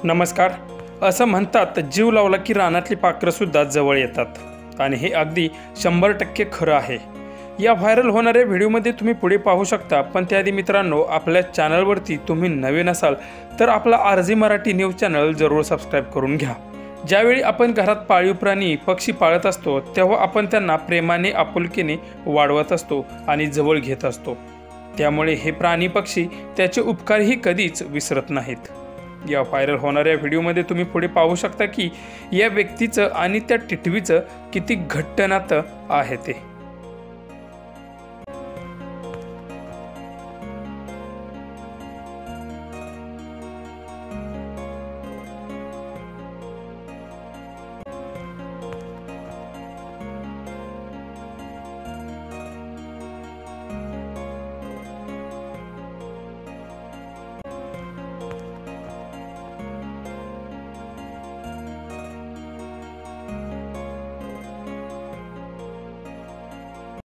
नमस्कार. असं म्हणतात जीव लावला की रानातली पाखरंसुद्धा जवळ येतात आणि हे अगदी 100% खरं आहे. या व्हायरल होणाऱ्या व्हिडिओमध्ये तुम्ही पुढे पाहू शकता. पण त्याआधी मित्रांनो, आपल्या चॅनलवरती तुम्ही नवीन असाल तर आपला RJ मराठी न्यूज चॅनल जरूर सबस्क्राईब करून घ्या. ज्यावेळी आपण घरात पाळीव प्राणी पक्षी पाळत असतो तेव्हा आपण त्यांना प्रेमाने आपुलकीने वाढवत असतो आणि जवळ घेत असतो. त्यामुळे हे प्राणी पक्षी त्याचे उपकारही कधीच विसरत नाहीत. या व्हायरल होणाऱ्या व्हिडिओमध्ये तुम्ही पुढे पाहू शकता की या व्यक्तीचं आणि त्या टिटवीचं किती घट्ट नातं आहे ते.